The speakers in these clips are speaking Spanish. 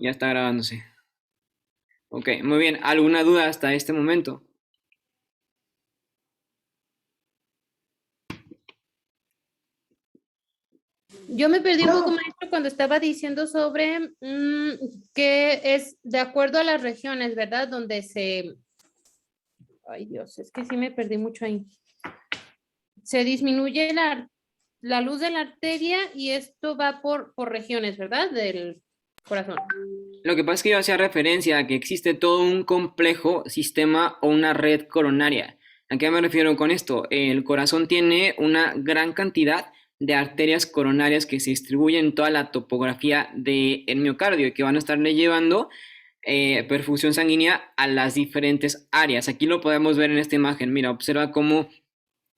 Ya está grabándose. Ok, muy bien. ¿Alguna duda hasta este momento? Yo me perdí un poco, maestro, cuando estaba diciendo sobre que es de acuerdo a las regiones, ¿verdad? Donde se... Ay, Dios, es que sí me perdí mucho ahí. Se disminuye la luz de la arteria y esto va por regiones, ¿verdad? Del corazón. Lo que pasa es que yo hacía referencia a que existe todo un complejo sistema o una red coronaria. ¿A qué me refiero con esto? El corazón tiene una gran cantidad de arterias coronarias que se distribuyen en toda la topografía del miocardio y que van a estarle llevando perfusión sanguínea a las diferentes áreas. Aquí lo podemos ver en esta imagen. Mira, observa cómo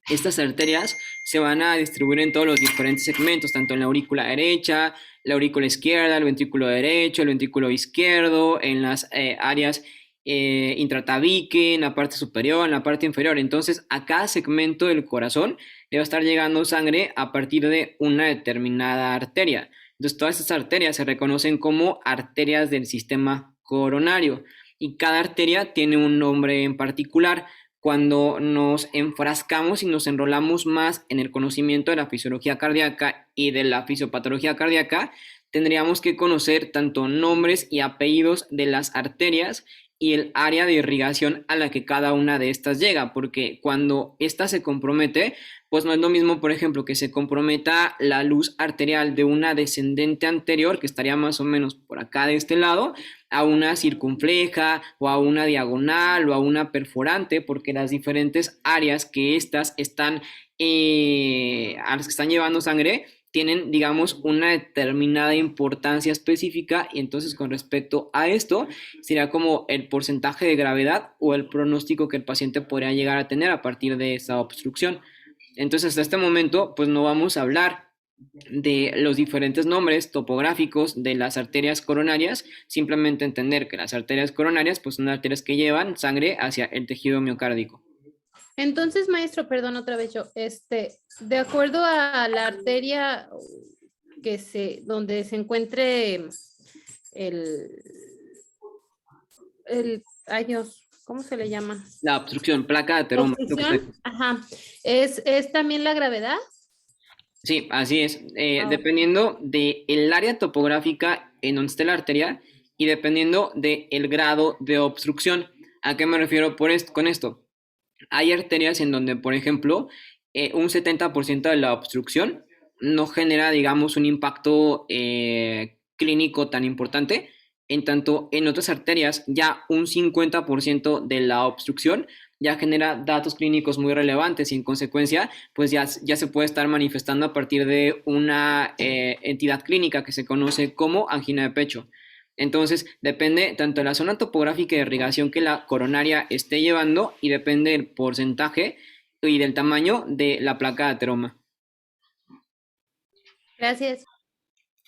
estas arterias se van a distribuir en todos los diferentes segmentos, tanto en la aurícula derecha, la aurícula izquierda, el ventrículo derecho, el ventrículo izquierdo, en las áreas intratabique, en la parte superior, en la parte inferior. Entonces, a cada segmento del corazón le va a estar llegando sangre a partir de una determinada arteria. Entonces, todas estas arterias se reconocen como arterias del sistema coronario y cada arteria tiene un nombre en particular. Cuando nos enfrascamos y nos enrolamos más en el conocimiento de la fisiología cardíaca y de la fisiopatología cardíaca, tendríamos que conocer tanto nombres y apellidos de las arterias y el área de irrigación a la que cada una de estas llega, porque cuando ésta se compromete, pues no es lo mismo, por ejemplo, que se comprometa la luz arterial de una descendente anterior, que estaría más o menos por acá de este lado, a una circunfleja o a una diagonal o a una perforante, porque las diferentes áreas que estas están, a las que están llevando sangre, tienen, digamos, una determinada importancia específica y entonces con respecto a esto sería como el porcentaje de gravedad o el pronóstico que el paciente podría llegar a tener a partir de esa obstrucción. Entonces, hasta este momento, pues no vamos a hablar de los diferentes nombres topográficos de las arterias coronarias, simplemente entender que las arterias coronarias pues son arterias que llevan sangre hacia el tejido miocárdico. Entonces, maestro, perdón otra vez yo, de acuerdo a la arteria donde se encuentre el, ay Dios, ¿cómo se le llama? La obstrucción, placa de ateroma. Obstrucción, ajá. ¿Es también la gravedad? Sí, así es. Ah, Dependiendo del área topográfica en donde esté la arteria y dependiendo del grado de obstrucción. ¿A qué me refiero con esto? Hay arterias en donde, por ejemplo, un 70% de la obstrucción no genera, digamos, un impacto clínico tan importante, en tanto en otras arterias ya un 50% de la obstrucción ya genera datos clínicos muy relevantes y en consecuencia, pues ya se puede estar manifestando a partir de una entidad clínica que se conoce como angina de pecho. Entonces, depende tanto de la zona topográfica de irrigación que la coronaria esté llevando y depende del porcentaje y del tamaño de la placa de ateroma. gracias.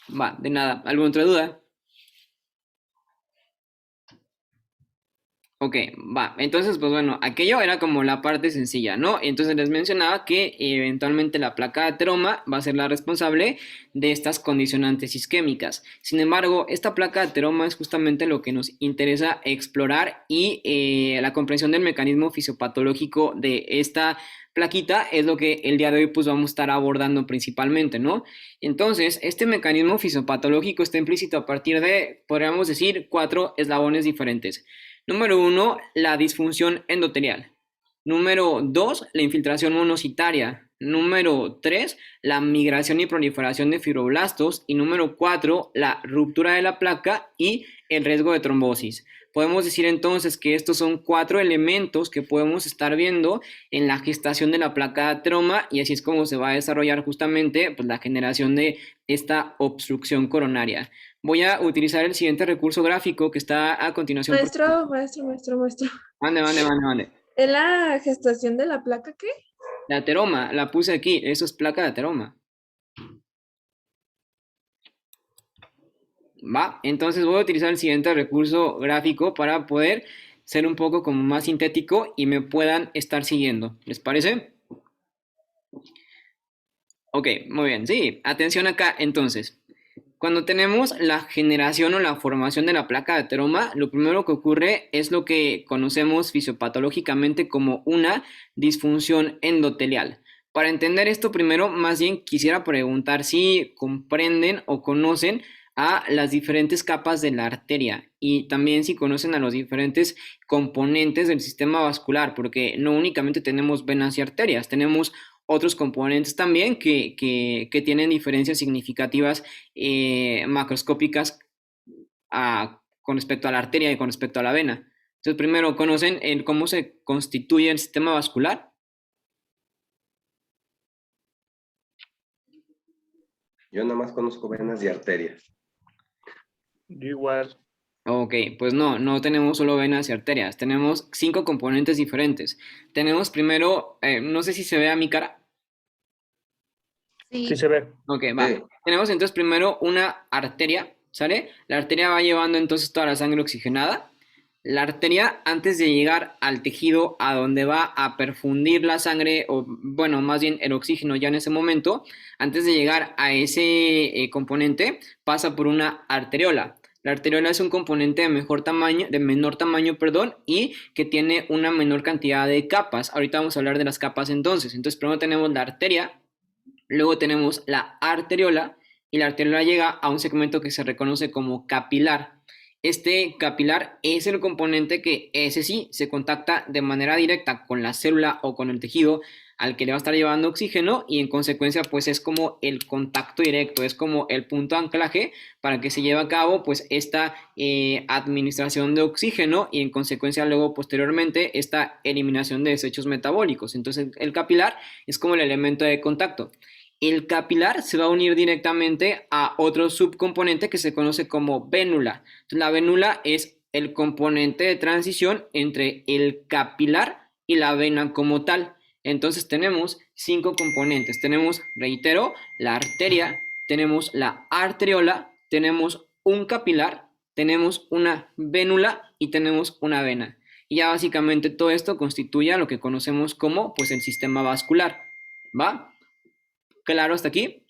Va, de nada. ¿Alguna otra duda? Ok, va. Entonces, pues bueno, aquello era como la parte sencilla, ¿no? Entonces les mencionaba que eventualmente la placa de ateroma va a ser la responsable de estas condicionantes isquémicas. Sin embargo, esta placa de ateroma es justamente lo que nos interesa explorar y la comprensión del mecanismo fisiopatológico de esta plaquita es lo que el día de hoy pues vamos a estar abordando principalmente, ¿no? Entonces, este mecanismo fisiopatológico está implícito a partir de, podríamos decir, cuatro eslabones diferentes. Número uno, la disfunción endotelial. Número dos, la infiltración monocitaria. Número tres, la migración y proliferación de fibroblastos. Y número cuatro, la ruptura de la placa y el riesgo de trombosis. Podemos decir entonces que estos son cuatro elementos que podemos estar viendo en la gestación de la placa de ateroma y así es como se va a desarrollar justamente pues, la generación de esta obstrucción coronaria. Voy a utilizar el siguiente recurso gráfico que está a continuación. Maestro. Mande, mande, mande, mande. ¿Es la gestación de la placa qué? La ateroma, la puse aquí, eso es placa de ateroma. Va, entonces voy a utilizar el siguiente recurso gráfico para poder ser un poco como más sintético y me puedan estar siguiendo. ¿Les parece? Ok, muy bien, sí, atención acá entonces. Cuando tenemos la generación o la formación de la placa de ateroma, lo primero que ocurre es lo que conocemos fisiopatológicamente como una disfunción endotelial. Para entender esto, primero, más bien quisiera preguntar si comprenden o conocen a las diferentes capas de la arteria y también si conocen a los diferentes componentes del sistema vascular, porque no únicamente tenemos venas y arterias, tenemos otros componentes también que tienen diferencias significativas macroscópicas con respecto a la arteria y con respecto a la vena. Entonces, primero, ¿conocen cómo se constituye el sistema vascular? Yo nada más conozco venas y arterias. Yo igual. Ok, pues no tenemos solo venas y arterias, tenemos 5 componentes diferentes. Tenemos primero, no sé si se ve a mi cara. Sí Sí, se ve. Ok, va. Sí. Tenemos entonces primero una arteria, ¿sale? La arteria va llevando entonces toda la sangre oxigenada. La arteria, antes de llegar al tejido a donde va a perfundir la sangre, o bueno, más bien el oxígeno ya en ese momento, antes de llegar a ese componente, pasa por una arteriola. La arteriola es un componente de menor tamaño, perdón, y que tiene una menor cantidad de capas. Ahorita vamos a hablar de las capas entonces. Entonces, primero tenemos la arteria, luego tenemos la arteriola y la arteriola llega a un segmento que se reconoce como capilar. Este capilar es el componente que ese sí se contacta de manera directa con la célula o con el tejido al que le va a estar llevando oxígeno y en consecuencia pues es como el contacto directo, es como el punto de anclaje para que se lleve a cabo pues esta administración de oxígeno y en consecuencia luego posteriormente esta eliminación de desechos metabólicos. Entonces el capilar es como el elemento de contacto. El capilar se va a unir directamente a otro subcomponente que se conoce como vénula. Entonces, la vénula es el componente de transición entre el capilar y la vena como tal. Entonces tenemos 5 componentes. Tenemos, reitero, la arteria, tenemos la arteriola, tenemos un capilar, tenemos una vénula y tenemos una vena. Y ya básicamente todo esto constituye a lo que conocemos como pues el sistema vascular. ¿Va? ¿Claro hasta aquí?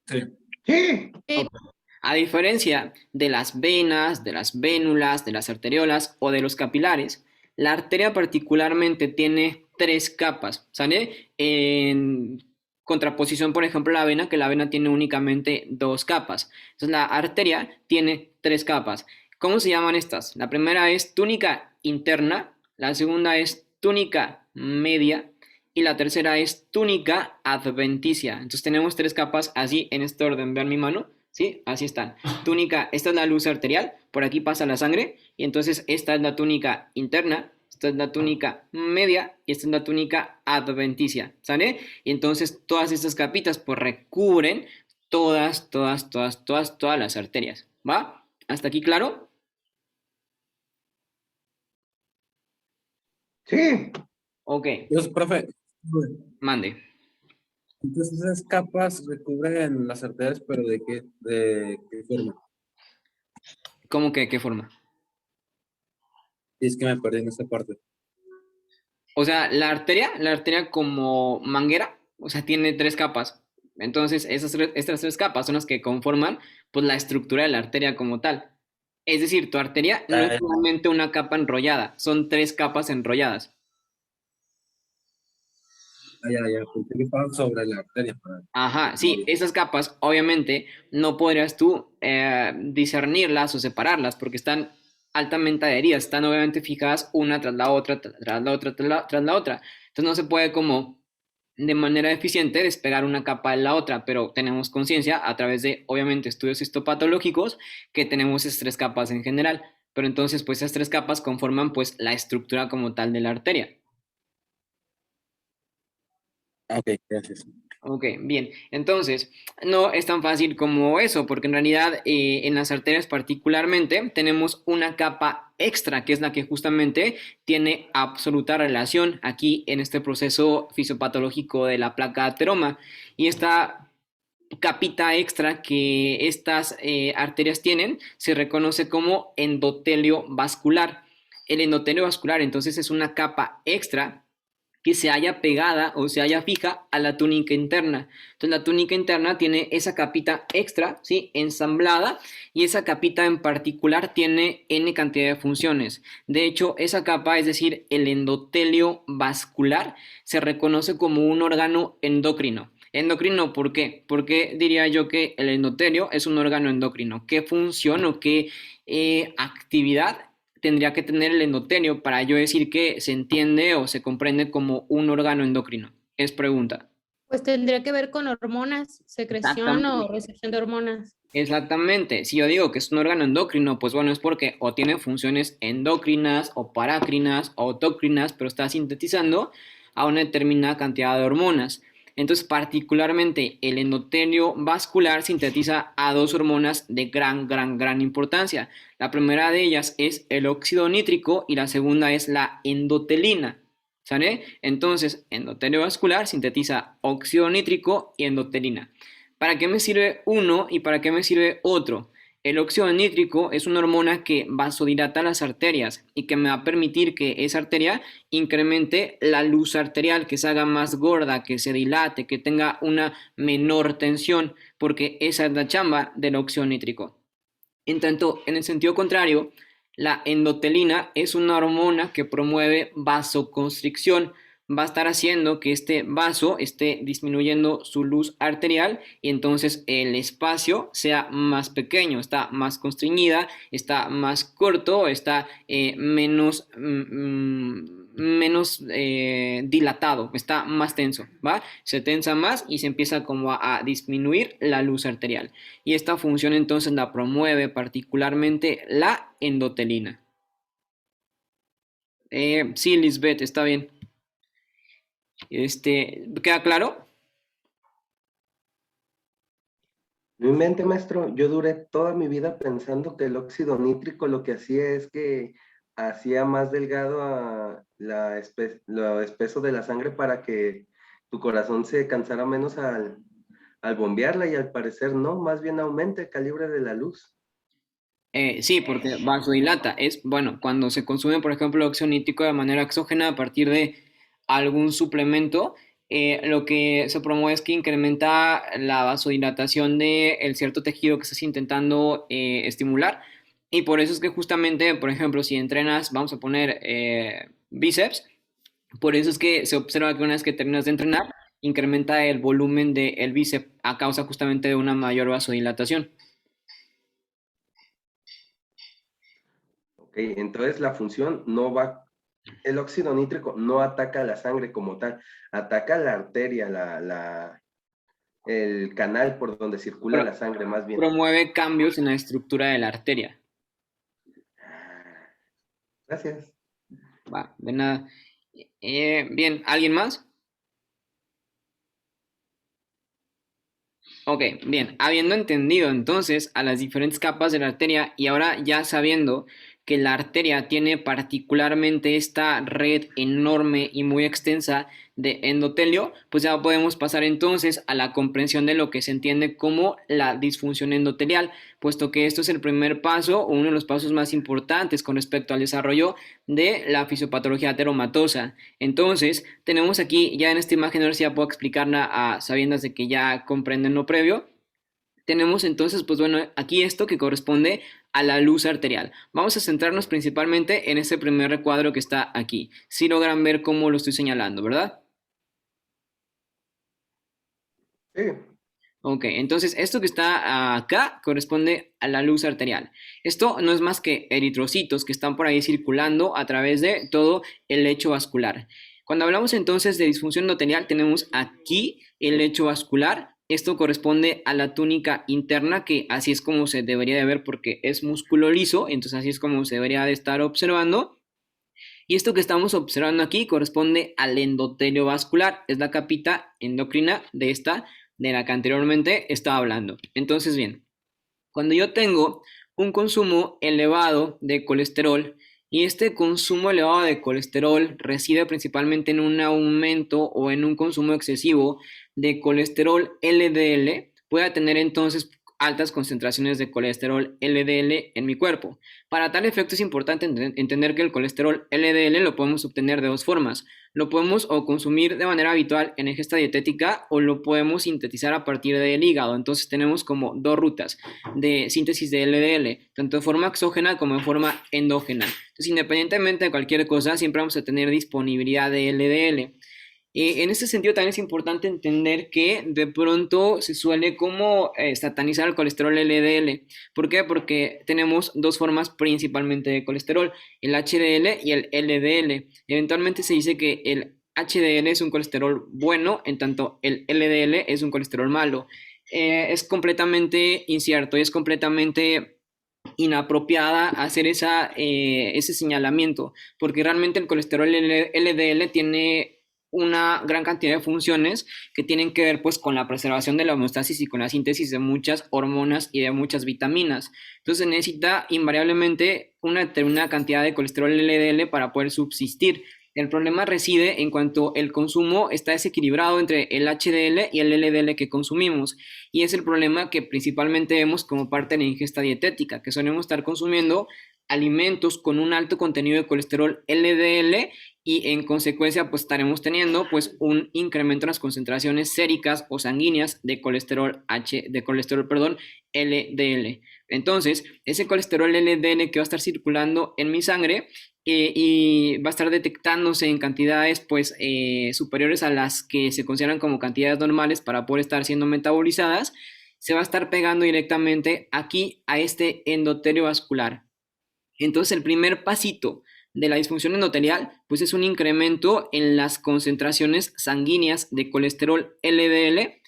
Sí. sí, A diferencia de las venas, de las vénulas, de las arteriolas o de los capilares, la arteria particularmente tiene 3 capas, ¿sale? En contraposición, por ejemplo, a la vena, que la vena tiene únicamente 2 capas. Entonces, la arteria tiene 3 capas. ¿Cómo se llaman estas? La primera es túnica interna, la segunda es túnica media y la tercera es túnica adventicia. Entonces tenemos 3 capas así en este orden. Vean mi mano. ¿Sí? Así están. Túnica, esta es la luz arterial, por aquí pasa la sangre, y entonces esta es la túnica interna, esta es la túnica media y esta es la túnica adventicia, ¿sale? Y entonces todas estas capitas pues recubren todas las arterias, ¿va? ¿Hasta aquí claro? Sí. Ok, Entonces, profe, mande. entonces esas capas recubren las arterias, pero de qué forma? ¿Cómo que de qué forma? Y es que me perdí en esta parte. O sea, la arteria como manguera, o sea, tiene 3 capas. Entonces, estas 3 capas son las que conforman pues, la estructura de la arteria como tal. Es decir, tu arteria no es Ah, solamente una capa enrollada, son 3 capas enrolladas. ya, pensé que estaban sobre la arteria. Ajá, sí, esas capas obviamente no podrías tú discernirlas o separarlas porque están altamente adheridas, están obviamente fijadas una tras la otra, tras la otra, tras la otra. Entonces no se puede como de manera eficiente despegar una capa de la otra, pero tenemos conciencia a través de obviamente estudios histopatológicos que tenemos esas 3 capas en general, pero entonces pues esas 3 capas conforman pues la estructura como tal de la arteria. Ok, gracias. Ok, bien. Entonces, no es tan fácil como eso, porque en realidad en las arterias particularmente tenemos una capa extra, que es la que justamente tiene absoluta relación aquí en este proceso fisiopatológico de la placa de ateroma. Y esta capita extra que estas arterias tienen se reconoce como endotelio vascular. El endotelio vascular entonces es una capa extra que se haya pegada o se haya fija a la túnica interna. Entonces la túnica interna tiene esa capita extra, ¿sí? Ensamblada, y esa capita en particular tiene N cantidad de funciones. De hecho, esa capa, es decir, el endotelio vascular, se reconoce como un órgano endocrino. Endocrino, ¿por qué? Porque diría yo que el endotelio es un órgano endocrino. ¿Qué función o qué actividad tendría que tener el endotelio para yo decir que se entiende o se comprende como un órgano endocrino? Es pregunta. Pues tendría que ver con hormonas, secreción o recepción de hormonas. Exactamente. Si yo digo que es un órgano endocrino, pues bueno, es porque o tiene funciones endocrinas o parácrinas o autócrinas, pero está sintetizando a una determinada cantidad de hormonas. Entonces, particularmente el endotelio vascular sintetiza a dos hormonas de gran importancia. La primera de ellas es el óxido nítrico y la segunda es la endotelina. ¿Sale? Entonces, endotelio vascular sintetiza óxido nítrico y endotelina. ¿Para qué me sirve uno y para qué me sirve otro? El óxido nítrico es una hormona que vasodilata las arterias y que me va a permitir que esa arteria incremente la luz arterial, que se haga más gorda, que se dilate, que tenga una menor tensión, porque esa es la chamba del óxido nítrico. En tanto, en el sentido contrario, la endotelina es una hormona que promueve vasoconstricción. Va a estar haciendo que este vaso esté disminuyendo su luz arterial y entonces el espacio sea más pequeño, está más constreñida, está más corto, está menos dilatado, está más tenso, ¿va? Se tensa más y se empieza como a disminuir la luz arterial. Y esta función entonces la promueve particularmente la endotelina. Sí, Lisbeth, está bien. ¿Queda claro? No invente, maestro, yo duré toda mi vida pensando que el óxido nítrico lo que hacía es que hacía más delgado lo espeso de la sangre para que tu corazón se cansara menos al bombearla, y al parecer no, más bien aumenta el calibre de la luz. Sí, porque vasodilata es, bueno, cuando se consume, por ejemplo, óxido nítrico de manera exógena a partir de algún suplemento, lo que se promueve es que incrementa la vasodilatación de el cierto tejido que estás intentando estimular. Y por eso es que justamente, por ejemplo, si entrenas, vamos a poner bíceps, por eso es que se observa que una vez que terminas de entrenar, incrementa el volumen del bíceps a causa justamente de una mayor vasodilatación. Ok, entonces la función no va, el óxido nítrico no ataca la sangre como tal, ataca la arteria, el canal por donde circula la sangre más bien. Promueve cambios en la estructura de la arteria. Gracias. Va, de nada. Bien, ¿alguien más? Ok, bien, habiendo entendido entonces a las diferentes capas de la arteria y ahora ya sabiendo que la arteria tiene particularmente esta red enorme y muy extensa de endotelio, pues ya podemos pasar entonces a la comprensión de lo que se entiende como la disfunción endotelial, puesto que esto es el primer paso o uno de los pasos más importantes con respecto al desarrollo de la fisiopatología ateromatosa. Entonces, tenemos aquí ya en esta imagen, a ver si ya puedo explicarla a sabiendas de que ya comprenden lo previo. Tenemos entonces, pues bueno, aquí esto que corresponde a la luz arterial. Vamos a centrarnos principalmente en este primer recuadro que está aquí. Si logran ver cómo lo estoy señalando, ¿verdad? Sí. Ok, entonces esto que está acá corresponde a la luz arterial. Esto no es más que eritrocitos que están por ahí circulando a través de todo el lecho vascular. Cuando hablamos entonces de disfunción endotelial, tenemos aquí el lecho vascular. Esto corresponde a la túnica interna, que así es como se debería de ver porque es músculo liso, entonces así es como se debería de estar observando. Y esto que estamos observando aquí corresponde al endotelio vascular, es la capita endocrina de la que anteriormente estaba hablando. Entonces, bien, cuando yo tengo un consumo elevado de colesterol y este consumo elevado de colesterol reside principalmente en un aumento o en un consumo excesivo de colesterol LDL, pueda tener entonces altas concentraciones de colesterol LDL en mi cuerpo. Para tal efecto es importante entender que el colesterol LDL lo podemos obtener de dos formas. lo podemos o consumir de manera habitual en ingesta dietética o lo podemos sintetizar a partir del hígado. Entonces tenemos como dos rutas de síntesis de LDL, tanto de forma exógena como de forma endógena. Entonces, independientemente de cualquier cosa, siempre vamos a tener disponibilidad de LDL. En este sentido también es importante entender que de pronto se suele como satanizar el colesterol LDL. ¿Por qué? Porque tenemos dos formas principalmente de colesterol, el HDL y el LDL. Eventualmente se dice que el HDL es un colesterol bueno, en tanto el LDL es un colesterol malo. Es completamente incierto y es completamente inapropiada hacer ese señalamiento, porque realmente el colesterol LDL tiene una gran cantidad de funciones que tienen que ver pues con la preservación de la homeostasis y con la síntesis de muchas hormonas y de muchas vitaminas. Entonces se necesita invariablemente una determinada cantidad de colesterol LDL para poder subsistir. El problema reside en cuanto el consumo está desequilibrado entre el HDL y el LDL que consumimos. Y es el problema que principalmente vemos como parte de la ingesta dietética, que solemos estar consumiendo alimentos con un alto contenido de colesterol LDL y en consecuencia pues estaremos teniendo pues un incremento en las concentraciones séricas o sanguíneas de colesterol LDL. Entonces, ese colesterol LDL que va a estar circulando en mi sangre y va a estar detectándose en cantidades pues superiores a las que se consideran como cantidades normales para poder estar siendo metabolizadas, se va a estar pegando directamente aquí a este endotelio vascular. Entonces, el primer pasito de la disfunción endotelial, pues es un incremento en las concentraciones sanguíneas de colesterol LDL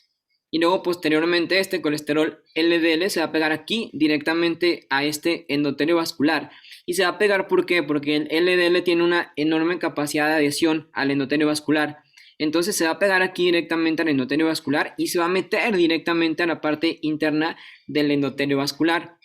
y luego posteriormente este colesterol LDL se va a pegar aquí directamente a este endotelio vascular. Y se va a pegar ¿por qué? Porque el LDL tiene una enorme capacidad de adhesión al endotelio vascular. Entonces se va a pegar aquí directamente al endotelio vascular y se va a meter directamente a la parte interna del endotelio vascular.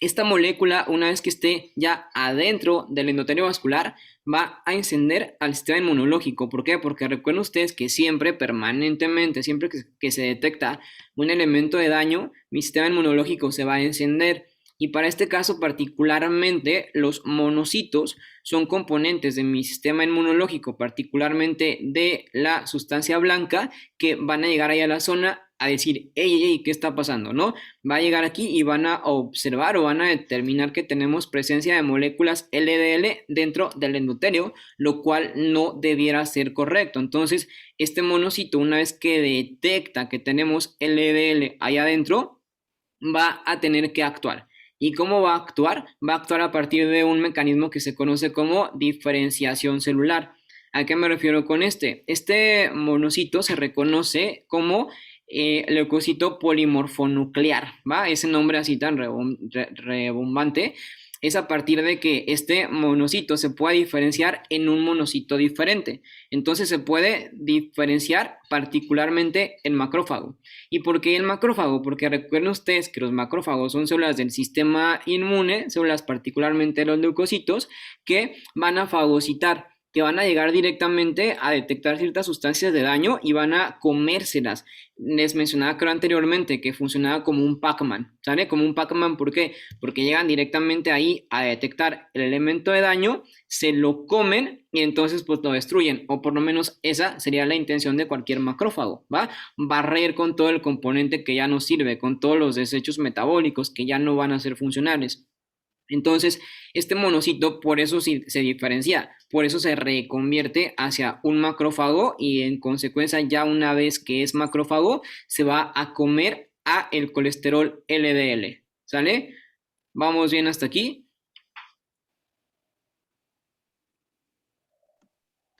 Esta molécula, una vez que esté ya adentro del endotelio vascular, va a encender al sistema inmunológico. ¿Por qué? Porque recuerden ustedes que siempre, permanentemente, siempre que se detecta un elemento de daño, mi sistema inmunológico se va a encender. Y para este caso particularmente, los monocitos son componentes de mi sistema inmunológico, particularmente de la sustancia blanca, que van a llegar ahí a la zona a decir, hey, ¿qué está pasando? ¿No? Va a llegar aquí y van a observar o van a determinar que tenemos presencia de moléculas LDL dentro del endotelio, lo cual no debiera ser correcto. Entonces, este monocito, una vez que detecta que tenemos LDL ahí adentro, va a tener que actuar. ¿Y cómo va a actuar? Va a actuar a partir de un mecanismo que se conoce como diferenciación celular. ¿A qué me refiero con este? Este monocito se reconoce como leucocito polimorfonuclear, ¿va? Ese nombre así tan rebombante es a partir de que este monocito se pueda diferenciar en un monocito diferente. Entonces se puede diferenciar particularmente el macrófago. ¿Y por qué el macrófago? Porque recuerden ustedes que los macrófagos son células del sistema inmune, células particularmente los leucocitos, que van a fagocitar, que van a llegar directamente a detectar ciertas sustancias de daño y van a comérselas. Les mencionaba creo anteriormente que funcionaba como un Pac-Man, ¿sale? Como un Pac-Man, ¿por qué? Porque llegan directamente ahí a detectar el elemento de daño, se lo comen y entonces pues lo destruyen, o por lo menos esa sería la intención de cualquier macrófago, ¿va? Barrer con todo el componente que ya no sirve, con todos los desechos metabólicos que ya no van a ser funcionales. Entonces, este monocito por eso se diferencia, por eso se reconvierte hacia un macrófago y en consecuencia ya una vez que es macrófago se va a comer a el colesterol LDL, ¿sale? ¿Vamos bien hasta aquí?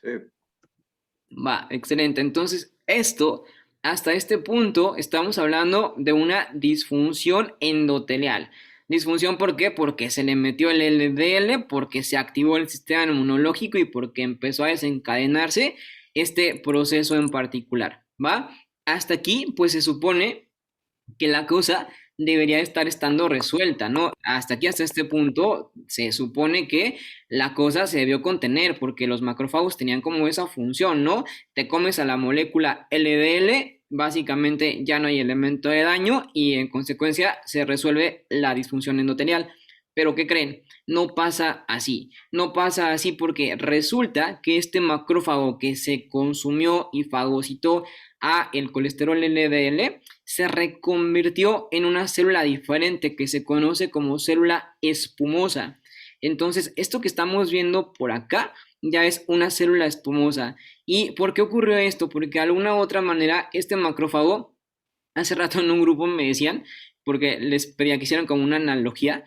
Sí. Va, excelente. Entonces, hasta este punto, estamos hablando de una disfunción endotelial. Disfunción, ¿por qué? Porque se le metió el LDL, porque se activó el sistema inmunológico y porque empezó a desencadenarse este proceso en particular, ¿va? Hasta aquí, pues se supone que la cosa debería estar estando resuelta, ¿no? Hasta aquí, hasta este punto, se supone que la cosa se debió contener porque los macrófagos tenían como esa función, ¿no? Te comes a la molécula LDL, básicamente ya no hay elemento de daño y en consecuencia se resuelve la disfunción endotelial. Pero ¿qué creen? No pasa así. No pasa así porque resulta que este macrófago que se consumió y fagocitó a el colesterol LDL se reconvirtió en una célula diferente que se conoce como célula espumosa. Entonces, esto que estamos viendo por acá ya es una célula espumosa. ¿Y por qué ocurrió esto? Porque de alguna u otra manera este macrófago, hace rato en un grupo me decían, porque les pedía que hicieran como una analogía,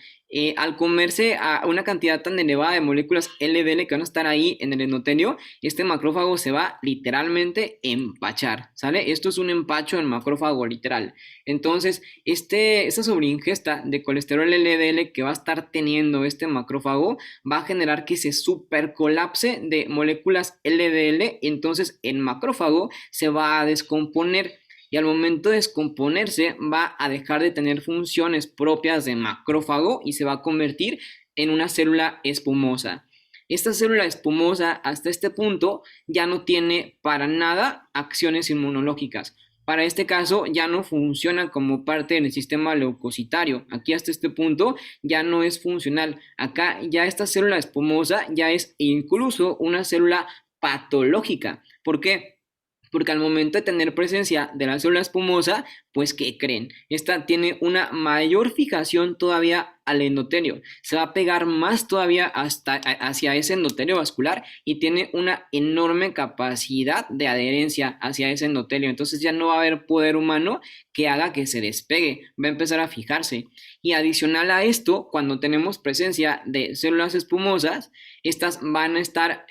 al comerse a una cantidad tan elevada de moléculas LDL que van a estar ahí en el endotelio, este macrófago se va literalmente a empachar, ¿sale? Esto es un empacho en macrófago literal. Entonces, esta sobreingesta de colesterol LDL que va a estar teniendo este macrófago va a generar que se supercolapse de moléculas LDL, entonces el macrófago se va a descomponer y al momento de descomponerse va a dejar de tener funciones propias de macrófago y se va a convertir en una célula espumosa. Esta célula espumosa hasta este punto ya no tiene para nada acciones inmunológicas. Para este caso ya no funciona como parte del sistema leucocitario. Aquí hasta este punto ya no es funcional. Acá ya esta célula espumosa ya es incluso una célula patológica. ¿Por qué? Porque al momento de tener presencia de la célula espumosa, pues ¿qué creen? Esta tiene una mayor fijación todavía al endotelio, se va a pegar más todavía hacia ese endotelio vascular y tiene una enorme capacidad de adherencia hacia ese endotelio, entonces ya no va a haber poder humano que haga que se despegue, va a empezar a fijarse. Y adicional a esto, cuando tenemos presencia de células espumosas, estas van a estar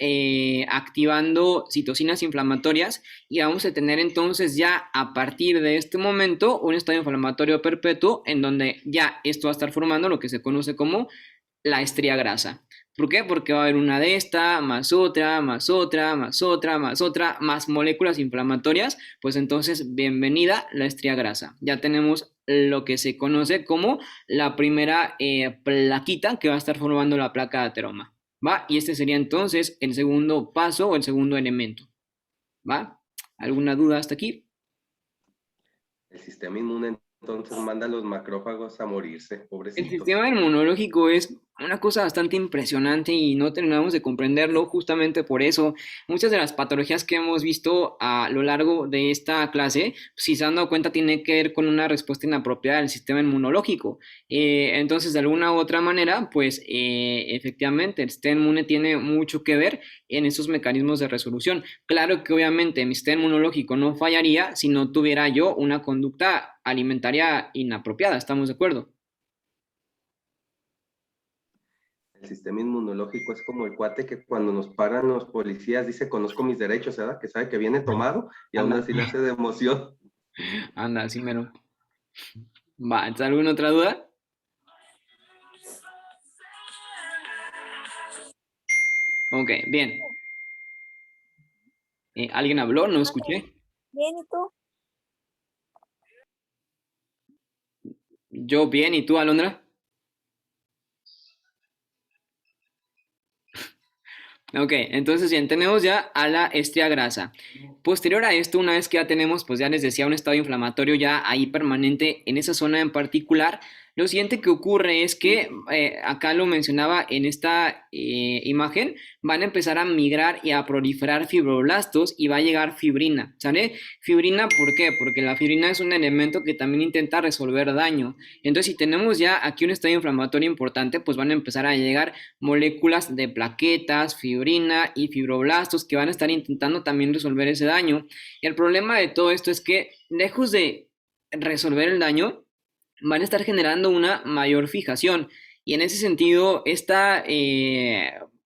activando citocinas inflamatorias y vamos a tener entonces ya a partir de este momento un estado inflamatorio perpetuo en donde ya esto va a estar formando lo que se conoce como la estría grasa. ¿Por qué? Porque va a haber una de esta, más otra, más otra, más otra, más otra, más moléculas inflamatorias, pues entonces bienvenida la estría grasa. Ya tenemos lo que se conoce como la primera plaquita que va a estar formando la placa de ateroma. ¿Va? Y este sería entonces el segundo paso o el segundo elemento. ¿Va? ¿Alguna duda hasta aquí? El sistema inmune entonces manda a los macrófagos a morirse, El pobrecitos. sistema inmunológico es una cosa bastante impresionante y no terminamos de comprenderlo justamente por eso. Muchas de las patologías que hemos visto a lo largo de esta clase, si se han dado cuenta, tiene que ver con una respuesta inapropiada del sistema inmunológico. Entonces, de alguna u otra manera, pues efectivamente el sistema inmune tiene mucho que ver en esos mecanismos de resolución. Claro que obviamente mi sistema inmunológico no fallaría si no tuviera yo una conducta alimentaria inapropiada, ¿estamos de acuerdo? El sistema inmunológico es como el cuate que cuando nos paran los policías dice conozco mis derechos, ¿verdad? Que sabe que viene tomado y aún así le hace de emoción. Anda, así mero. Va, ¿entonces alguna otra duda? Ok, bien. ¿Alguien habló? No escuché. Bien, ¿y tú? Yo bien, ¿y tú, Alondra? Ok, entonces bien, tenemos ya a la estría grasa. Posterior a esto, una vez que ya tenemos, pues ya les decía, un estado inflamatorio ya ahí permanente en esa zona en particular, lo siguiente que ocurre es que, acá lo mencionaba en esta imagen, van a empezar a migrar y a proliferar fibroblastos y va a llegar fibrina, ¿sale? Fibrina, ¿por qué? Porque la fibrina es un elemento que también intenta resolver daño. Entonces, si tenemos ya aquí un estado inflamatorio importante, pues van a empezar a llegar moléculas de plaquetas, fibrina y fibroblastos que van a estar intentando también resolver ese daño. Y el problema de todo esto es que, lejos de resolver el daño, van a estar generando una mayor fijación. Y en ese sentido, esta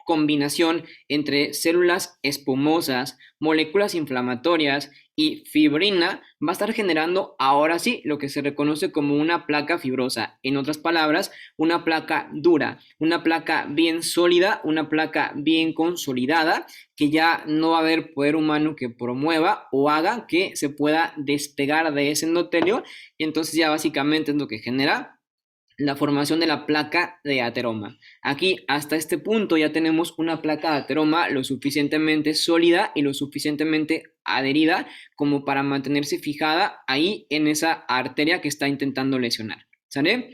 combinación entre células espumosas, moléculas inflamatorias y fibrina va a estar generando ahora sí lo que se reconoce como una placa fibrosa. En otras palabras, una placa dura, una placa bien sólida, una placa bien consolidada, que ya no va a haber poder humano que promueva o haga que se pueda despegar de ese endotelio. Y entonces ya básicamente es lo que genera la formación de la placa de ateroma. Aquí hasta este punto ya tenemos una placa de ateroma lo suficientemente sólida y lo suficientemente adherida como para mantenerse fijada ahí en esa arteria que está intentando lesionar. ¿Sale?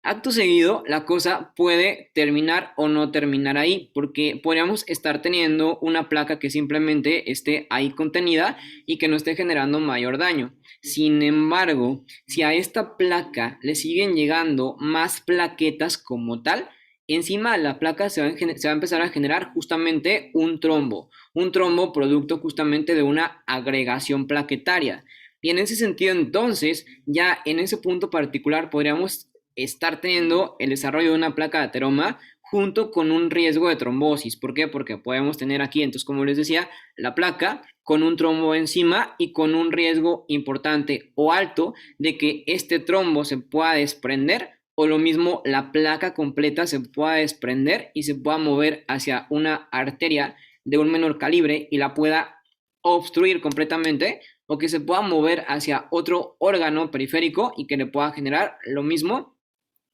Acto seguido, la cosa puede terminar o no terminar ahí, porque podríamos estar teniendo una placa que simplemente esté ahí contenida y que no esté generando mayor daño. Sin embargo, si a esta placa le siguen llegando más plaquetas como tal, encima de la placa se va a empezar a generar justamente un trombo producto justamente de una agregación plaquetaria. Y en ese sentido, entonces, ya en ese punto particular podríamos estar teniendo el desarrollo de una placa de ateroma junto con un riesgo de trombosis. ¿Por qué? Porque podemos tener aquí, entonces, como les decía, la placa con un trombo encima y con un riesgo importante o alto de que este trombo se pueda desprender o lo mismo la placa completa se pueda desprender y se pueda mover hacia una arteria de un menor calibre y la pueda obstruir completamente o que se pueda mover hacia otro órgano periférico y que le pueda generar lo mismo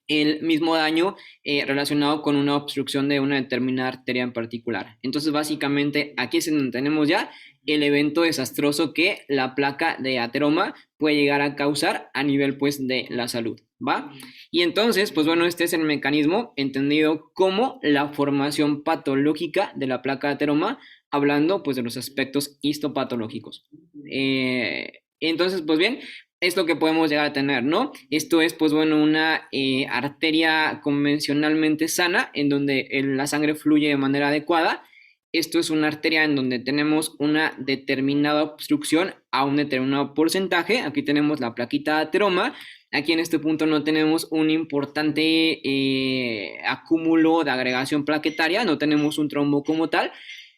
el mismo daño relacionado con una obstrucción de una determinada arteria en particular. Entonces, básicamente, aquí es donde tenemos ya el evento desastroso que la placa de ateroma puede llegar a causar a nivel, pues, de la salud, ¿va? Y entonces, pues, bueno, este es el mecanismo entendido como la formación patológica de la placa de ateroma, hablando, pues, de los aspectos histopatológicos. Entonces, pues bien, es lo que podemos llegar a tener, ¿no? Esto es, pues bueno, una arteria convencionalmente sana en donde la sangre fluye de manera adecuada. Esto es una arteria en donde tenemos una determinada obstrucción a un determinado porcentaje. Aquí tenemos la plaquita de ateroma. Aquí en este punto no tenemos un importante acúmulo de agregación plaquetaria, no tenemos un trombo como tal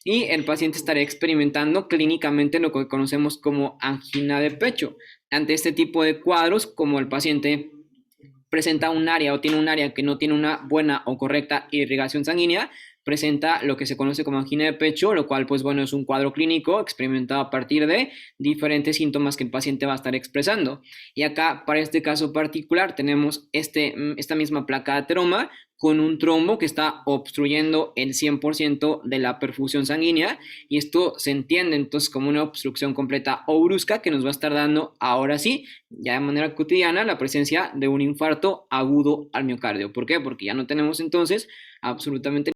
y el paciente estaría experimentando clínicamente lo que conocemos como angina de pecho. Ante este tipo de cuadros, como el paciente presenta un área o tiene un área que no tiene una buena o correcta irrigación sanguínea, presenta lo que se conoce como angina de pecho, lo cual, pues bueno, es un cuadro clínico experimentado a partir de diferentes síntomas que el paciente va a estar expresando. Y acá, para este caso particular, tenemos esta misma placa de ateroma con un trombo que está obstruyendo el 100% de la perfusión sanguínea y esto se entiende entonces como una obstrucción completa o brusca que nos va a estar dando ahora sí, ya de manera cotidiana, la presencia de un infarto agudo al miocardio. ¿Por qué? Porque ya no tenemos entonces absolutamente